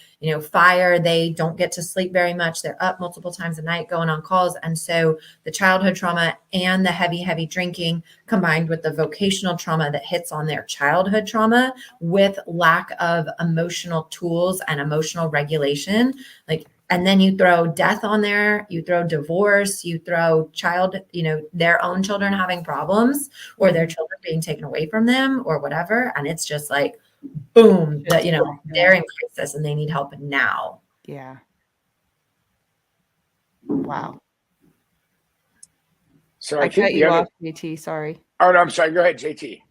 fire, they don't get to sleep very much. They're up multiple times a night going on calls. And so the childhood trauma and the heavy drinking combined with the vocational trauma that hits on their childhood trauma with lack of emotional tools and emotional regulation, and then you throw death on there, you throw divorce, you throw their own children having problems or their children being taken away from them or whatever. And it's just like, boom, they're in crisis and they need help now. Yeah. Wow. So I I think cut you off, JT. Sorry. Oh no, I'm sorry. Go ahead, JT.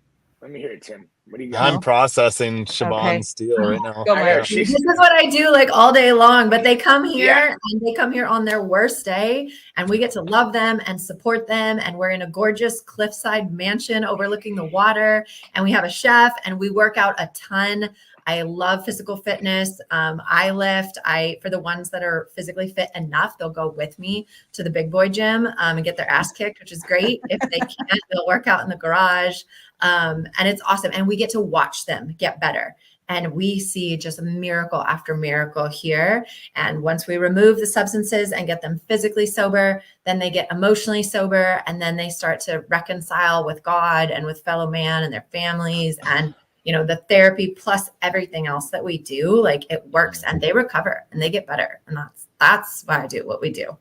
Let me hear it, Tim. What do you got? I'm processing Shavonne's steel right now. Go, I know, Mike. she's- This is what I do all day long, but they come here Yeah. and they come here on their worst day and we get to love them and support them. And we're in a gorgeous cliffside mansion overlooking the water and we have a chef and we work out a ton. I love physical fitness. I lift. For the ones that are physically fit enough, they'll go with me to the big boy gym and get their ass kicked, which is great. If they can't, they'll work out in the garage. And it's awesome. And we get to watch them get better. And we see just miracle after miracle here. And once we remove the substances and get them physically sober, then they get emotionally sober. And then they start to reconcile with God and with fellow man and their families. And the therapy plus everything else that we do, it works and they recover and they get better. And that's why I do what we do.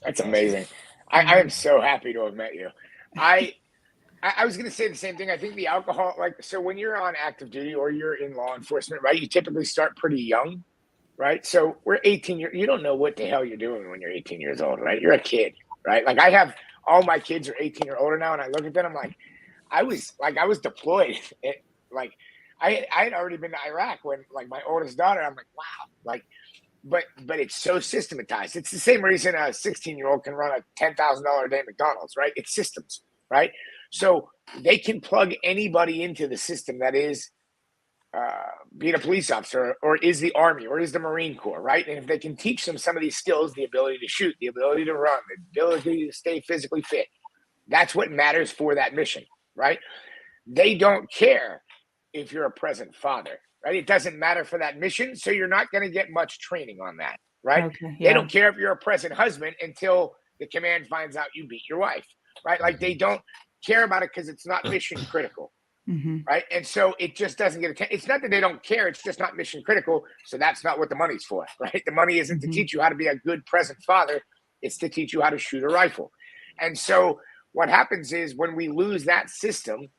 That's amazing. I am so happy to have met you. I was going to say the same thing. I think the alcohol, so when you're on active duty or you're in law enforcement, right, you typically start pretty young, right? So we're 18 years. You don't know what the hell you're doing when you're 18 years old, right? You're a kid, right? I have all my kids are 18 or older now. And I look at them, I'm like, I was deployed. I had already been to Iraq when my oldest daughter, I'm like, wow, but it's so systematized. It's the same reason a 16-year-old can run a $10,000 a day McDonald's, right? It's systems, right? So they can plug anybody into the system that is being a police officer or is the Army or is the Marine Corps, right? And if they can teach them some of these skills, the ability to shoot, the ability to run, the ability to stay physically fit, that's what matters for that mission, right? They don't care if you're a present father, right? It doesn't matter for that mission. So you're not going to get much training on that, right? Okay, They don't care if you're a present husband until the command finds out you beat your wife, right? They don't care about it because it's not mission critical, right? And so it just doesn't get attention. It's not that they don't care. It's just not mission critical. So that's not what the money's for, right? The money isn't to teach you how to be a good present father. It's to teach you how to shoot a rifle. And so what happens is when we lose that system,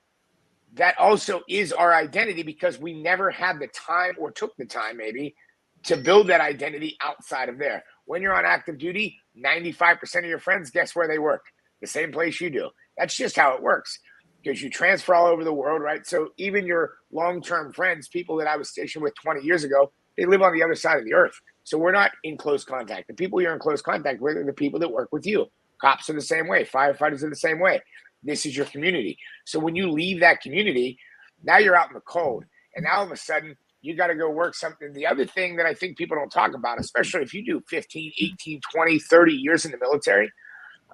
that also is our identity because we never had the time or took the time maybe to build that identity outside of there. When you're on active duty, 95% of your friends, guess where they work? The same place you do. That's just how it works because you transfer all over the world, right? So even your long-term friends, people that I was stationed with 20 years ago, they live on the other side of the earth. So we're not in close contact. The people you're in close contact with are the people that work with you. Cops are the same way. Firefighters are the same way. This is your community. So when you leave that community, now you're out in the cold. And now all of a sudden, you got to go work something. The other thing that I think people don't talk about, especially if you do 15, 18, 20, 30 years in the military,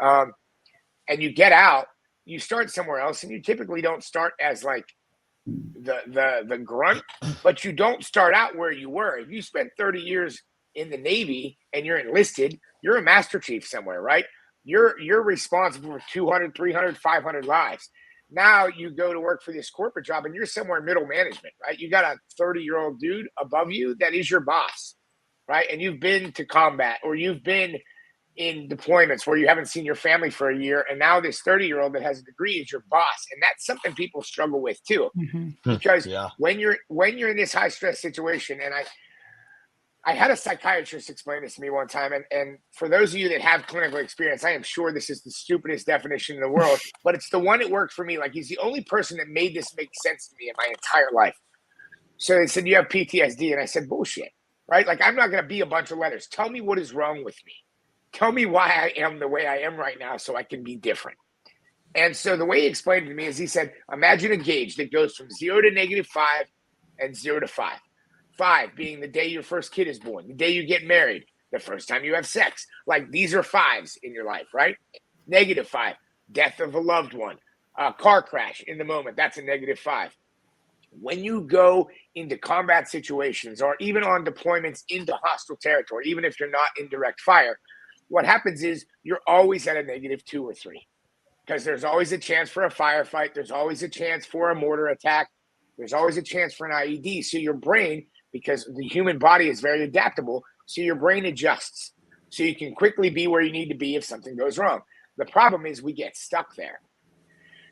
and you get out, you start somewhere else, and you typically don't start as the grunt, but you don't start out where you were. If you spent 30 years in the Navy and you're enlisted, you're a master chief somewhere, right? You're responsible for 200, 300, 500 lives. Now you go to work for this corporate job and you're somewhere in middle management, right? You got a 30-year-old dude above you that is your boss, right? And you've been to combat, or you've been in deployments where you haven't seen your family for a year, and now this 30-year-old that has a degree is your boss. And that's something people struggle with too. Because when you're in this high stress situation, and I had a psychiatrist explain this to me one time, and for those of you that have clinical experience, I am sure this is the stupidest definition in the world, but it's the one that worked for me. Like, he's the only person that made this make sense to me in my entire life. So they said, you have PTSD. And I said, bullshit, right? Like, I'm not going to be a bunch of letters. Tell me what is wrong with me. Tell me why I am the way I am right now so I can be different. And so the way he explained it to me is, he said, imagine a gauge that goes from 0 to -5 and 0 to 5. 5 being the day your first kid is born, the day you get married, the first time you have sex. Like, these are 5s in your life, right? -5, death of a loved one, a car crash in the moment. That's a -5. When you go into combat situations, or even on deployments into hostile territory, even if you're not in direct fire, what happens is you're always at a -2 or 3, because there's always a chance for a firefight. There's always a chance for a mortar attack. There's always a chance for an IED. So your brain, because the human body is very adaptable, so your brain adjusts. So you can quickly be where you need to be if something goes wrong. The problem is we get stuck there.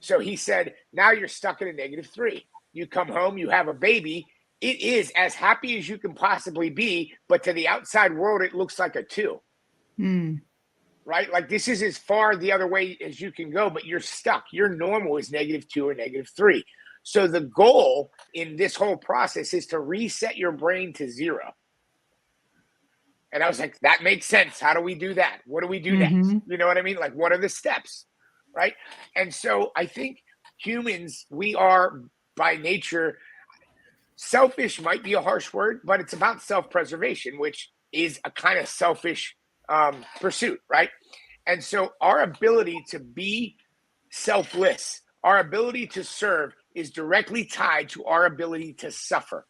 So he said, now you're stuck at a -3. You come home, you have a baby. It is as happy as you can possibly be, but to the outside world, it looks like a 2. Right? Like, this is as far the other way as you can go, but you're stuck. Your normal is -2 or -3. So the goal in this whole process is to reset your brain to 0. And I was like, that makes sense. How do we do that? What do we do next? You know what I mean? Like, what are the steps? Right? And so I think humans, we are by nature, selfish might be a harsh word, but it's about self-preservation, which is a kind of selfish pursuit, right? And so our ability to be selfless, our ability to serve, is directly tied to our ability to suffer,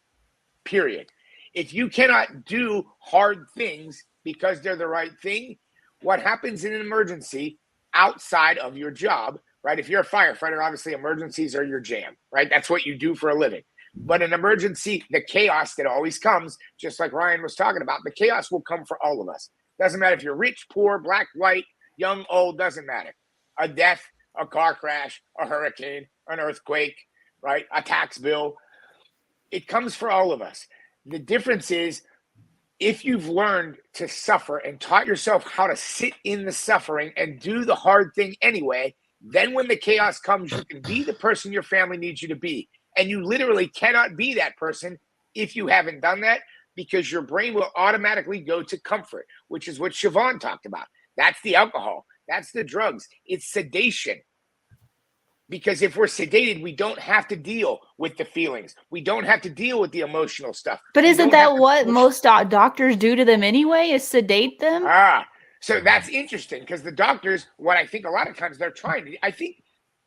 period. If you cannot do hard things because they're the right thing, what happens in an emergency outside of your job, right? If you're a firefighter, obviously emergencies are your jam, right? That's what you do for a living. But an emergency, the chaos that always comes, just like Ryan was talking about, the chaos will come for all of us. Doesn't matter if you're rich, poor, black, white, young, old, doesn't matter. A death, a car crash, a hurricane, an earthquake, right? A tax bill. It comes for all of us. The difference is, if you've learned to suffer and taught yourself how to sit in the suffering and do the hard thing anyway, then when the chaos comes, you can be the person your family needs you to be. And you literally cannot be that person if you haven't done that, because your brain will automatically go to comfort, which is what Shavonne talked about. That's the alcohol. That's the drugs. It's sedation. Because if we're sedated, we don't have to deal with the feelings. We don't have to deal with the emotional stuff. But isn't that what most doctors do to them anyway, is sedate them? So that's interesting, because the doctors, what I think a lot of times they're trying to, I think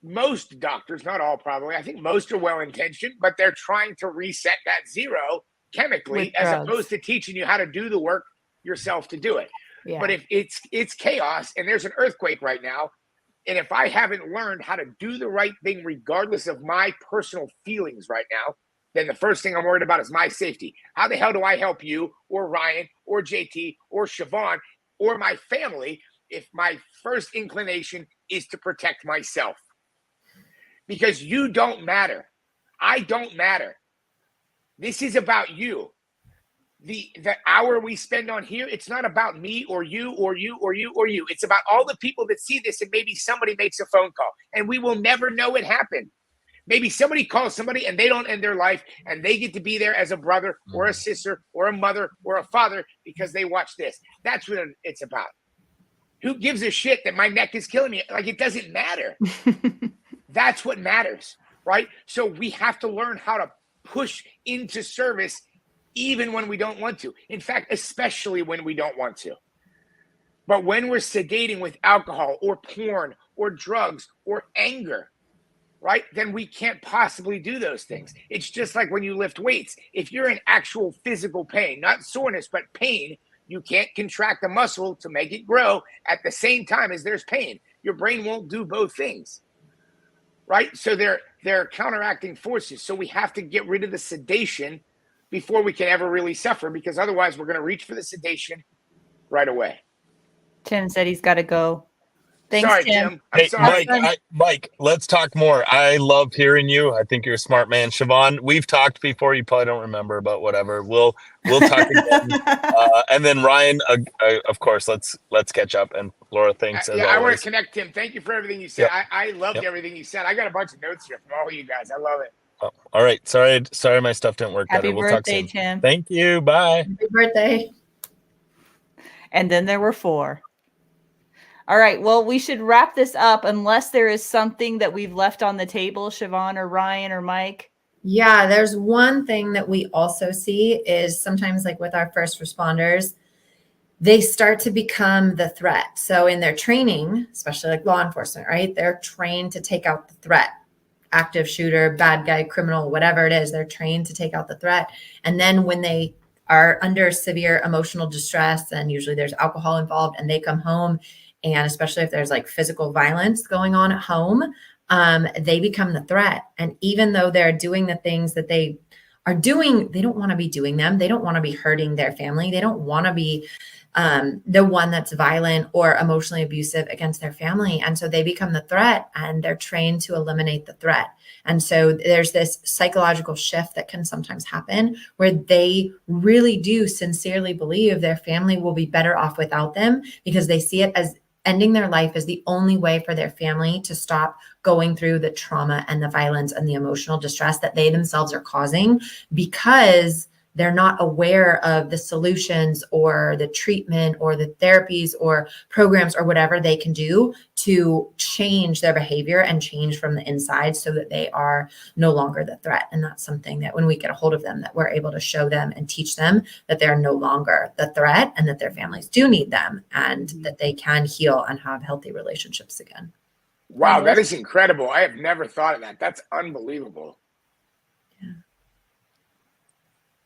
most doctors, not all probably, I think most are well-intentioned, but they're trying to reset that 0 chemically, as opposed to teaching you how to do the work yourself to do it. Yeah. But if it's chaos and there's an earthquake right now, and if I haven't learned how to do the right thing regardless of my personal feelings right now, then the first thing I'm worried about is my safety. How the hell do I help you or Ryan or JT or Shavonne or my family if my first inclination is to protect myself? Because you don't matter. I don't matter. This is about you. The hour we spend on here, it's not about me or you or you or you or you. It's about all the people that see this, and maybe somebody makes a phone call and we will never know it happened. Maybe somebody calls somebody and they don't end their life, and they get to be there as a brother or a sister or a mother or a father because they watch this. That's what it's about. Who gives a shit that my neck is killing me? Like, it doesn't matter. That's what matters, right? So we have to learn how to push into service even when we don't want to. In fact, especially when we don't want to. But when we're sedating with alcohol or porn or drugs or anger, right, then we can't possibly do those things. It's just like when you lift weights. If you're in actual physical pain, not soreness, but pain, you can't contract the muscle to make it grow at the same time as there's pain. Your brain won't do both things, right? So they're counteracting forces. So we have to get rid of the sedation before we can ever really suffer, because otherwise we're going to reach for the sedation right away. Tim said he's got to go. Thanks, Sorry, Tim. Tim. I'm Hey, sorry. Mike, let's talk more. I love hearing you. I think you're a smart man. Shavonne, we've talked before. You probably don't remember, but whatever. We'll talk again. And then Ryan, of course, let's catch up. And Laura, thanks as I want always. to connect, Tim. Thank you for everything you said. Yep. I loved everything you said. I got a bunch of notes here from all of you guys. I love it. Oh, all right. Sorry, my stuff didn't work Happy better. We'll talk birthday, soon. Tim. Thank you. Bye. Happy birthday. And then there were 4. All right. Well, we should wrap this up unless there is something that we've left on the table, Shavonne or Ryan or Mike. Yeah, there's one thing that we also see is sometimes like with our first responders, they start to become the threat. So in their training, especially like law enforcement, right? They're trained to take out the threat. Active shooter, bad guy, criminal, whatever it is, they're trained to take out the threat. And then when they are under severe emotional distress, and usually there's alcohol involved, and they come home, and especially if there's like physical violence going on at home, they become the threat. And even though they're doing the things that they are doing, they don't want to be doing them. They don't want to be hurting their family. They don't want to be the one that's violent or emotionally abusive against their family. And so they become the threat, and they're trained to eliminate the threat. And so there's this psychological shift that can sometimes happen where they really do sincerely believe their family will be better off without them, because they see it as ending their life as the only way for their family to stop going through the trauma and the violence and the emotional distress that they themselves are causing, because they're not aware of the solutions or the treatment or the therapies or programs or whatever they can do to change their behavior and change from the inside so that they are no longer the threat. And that's something that when we get a hold of them, that we're able to show them and teach them that they're no longer the threat, and that their families do need them, and that they can heal and have healthy relationships again. Wow, that is incredible. I have never thought of that. That's unbelievable.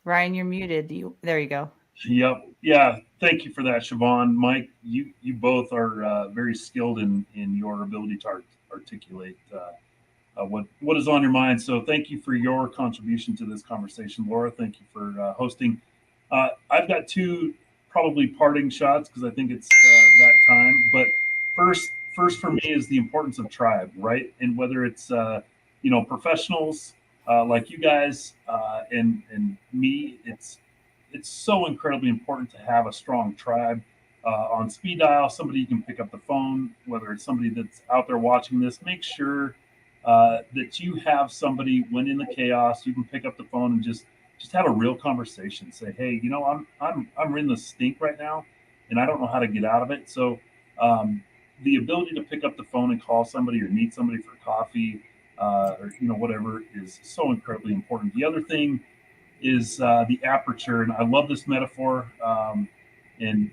Ryan, you're muted. There you go. Yep. Yeah. Thank you for that, Shavonne. Mike, you both are very skilled in your ability to articulate what is on your mind. So thank you for your contribution to this conversation. Laura, thank you for hosting. I've got 2 probably parting shots because I think it's that time. But first for me is the importance of tribe, right? And whether it's professionals like you guys and me, it's so incredibly important to have a strong tribe on speed dial, somebody you can pick up the phone, whether it's somebody that's out there watching this. Make sure that you have somebody when in the chaos, you can pick up the phone and just have a real conversation. Say, hey, I'm in the stink right now, and I don't know how to get out of it. So the ability to pick up the phone and call somebody or meet somebody for coffee, or whatever, is so incredibly important. The other thing is the aperture, and I love this metaphor, and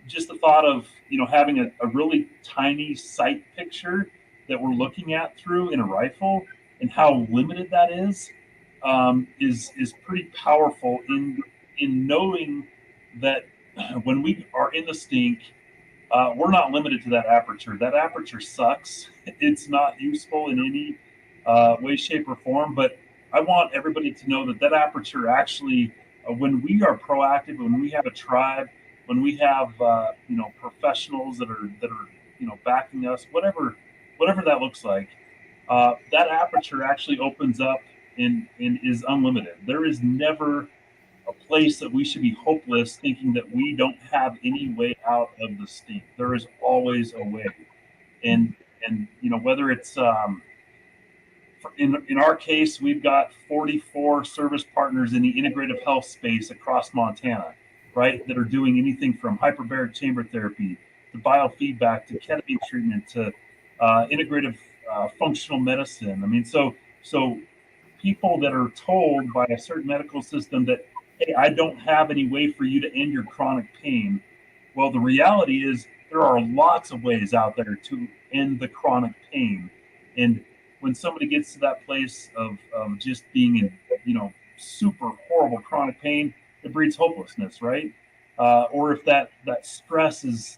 just the thought of having a really tiny sight picture that we're looking at through in a rifle, and how limited that is pretty powerful in knowing that when we are in the stink, we're not limited to that aperture. That aperture sucks. It's not useful in any way, shape, or form. But I want everybody to know that aperture actually, when we are proactive, when we have a tribe, when we have professionals that are backing us, whatever that looks like, that aperture actually opens up and is unlimited. There is never a place that we should be hopeless, thinking that we don't have any way out of the stink. There is always a way, and whether it's in our case, we've got 44 service partners in the integrative health space across Montana, right, that are doing anything from hyperbaric chamber therapy to biofeedback to ketamine treatment to integrative functional medicine. I mean, so people that are told by a certain medical system that, hey, I don't have any way for you to end your chronic pain. Well, the reality is there are lots of ways out there to end the chronic pain. And when somebody gets to that place of just being in, super horrible chronic pain, it breeds hopelessness, right? Or if that stress is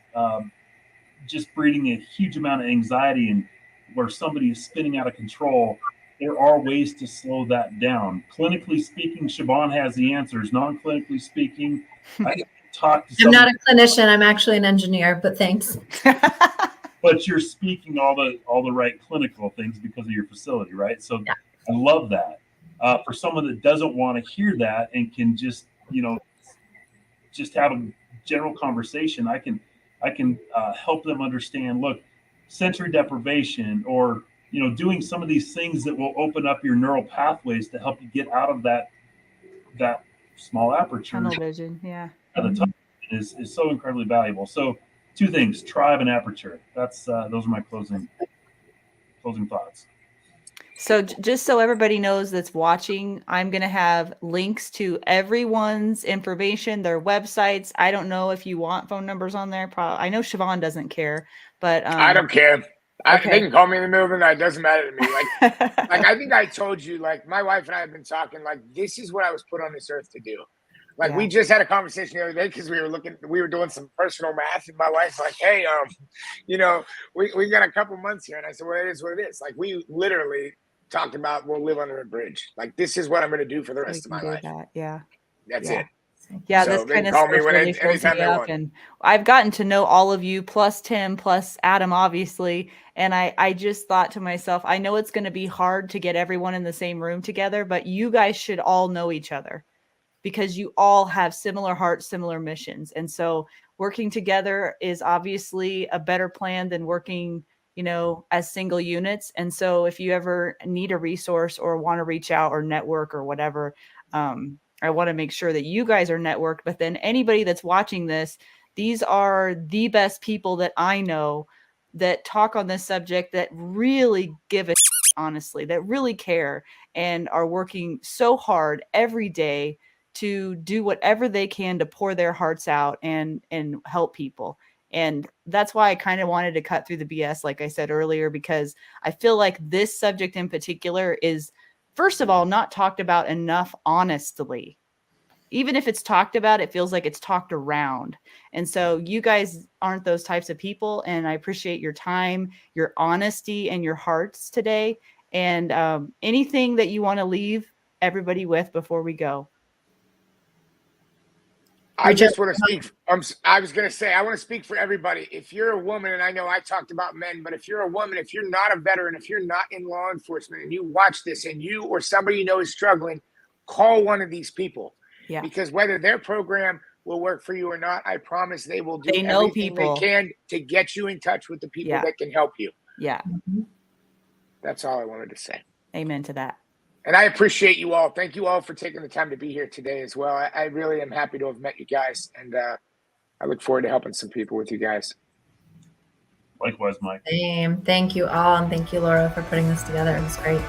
just breeding a huge amount of anxiety and where somebody is spinning out of control, there are ways to slow that down. Clinically speaking, Shavonne has the answers. Non-clinically speaking, I can talk to I'm somebody. not a clinician. I'm actually an engineer, but thanks. But you're speaking all the right clinical things because of your facility, right? So Yeah. I love that. For someone that doesn't want to hear that and can just just have a general conversation, I can help them understand. Look, sensory deprivation, or doing some of these things that will open up your neural pathways to help you get out of that small aperture. Tunnel vision, yeah. The tunnel is so incredibly valuable. So, two things: tribe and aperture. That's those are my closing thoughts. So just so everybody knows that's watching, I'm going to have links to everyone's information, their websites. I don't know if you want phone numbers on there. Probably. I know Shavonne doesn't care, but I don't care. Okay. They can call me in the middle of the night. It doesn't matter to me. Like I think I told you, like my wife and I have been talking, like this is what I was put on this earth to do. Like we just had a conversation the other day because we were doing some personal math, and my wife's like, "Hey, we got a couple months here," and I said, "Well, it is what it is." Like we literally talked about we'll live under a bridge. Like this is what I'm going to do for the rest of my life. Yeah, that's it. Yeah, So this they kind can of call me stuff when really fills anytime me they up, want. and I've gotten to know all of you, plus Tim, plus Adam, obviously. And I just thought to myself, I know it's going to be hard to get everyone in the same room together, but you guys should all know each other because you all have similar hearts, similar missions. And so working together is obviously a better plan than working, as single units. And so if you ever need a resource or want to reach out or network or whatever, I want to make sure that you guys are networked, but then anybody that's watching this, these are the best people that I know that talk on this subject, that really give a honestly, that really care and are working so hard every day to do whatever they can to pour their hearts out and help people. And that's why I kind of wanted to cut through the BS, like I said earlier, because I feel like this subject in particular is, first of all, not talked about enough honestly. Even if it's talked about, it feels like it's talked around. And so you guys aren't those types of people. And I appreciate your time, your honesty, and your hearts today. And anything that you want to leave everybody with before we go. I just want to speak. I was going to say, I want to speak for everybody. If you're a woman, and I know I talked about men, but if you're a woman, if you're not a veteran, if you're not in law enforcement and you watch this and you or somebody you know is struggling, call one of these people. Yeah. Because whether their program will work for you or not, I promise they will do everything they can to get you in touch with the people that can help you. Yeah. That's all I wanted to say. Amen to that. And I appreciate you all. Thank you all for taking the time to be here today as well. I really am happy to have met you guys. And I look forward to helping some people with you guys. Likewise, Mike. Same. Thank you all. And thank you, Laura, for putting this together. It was great.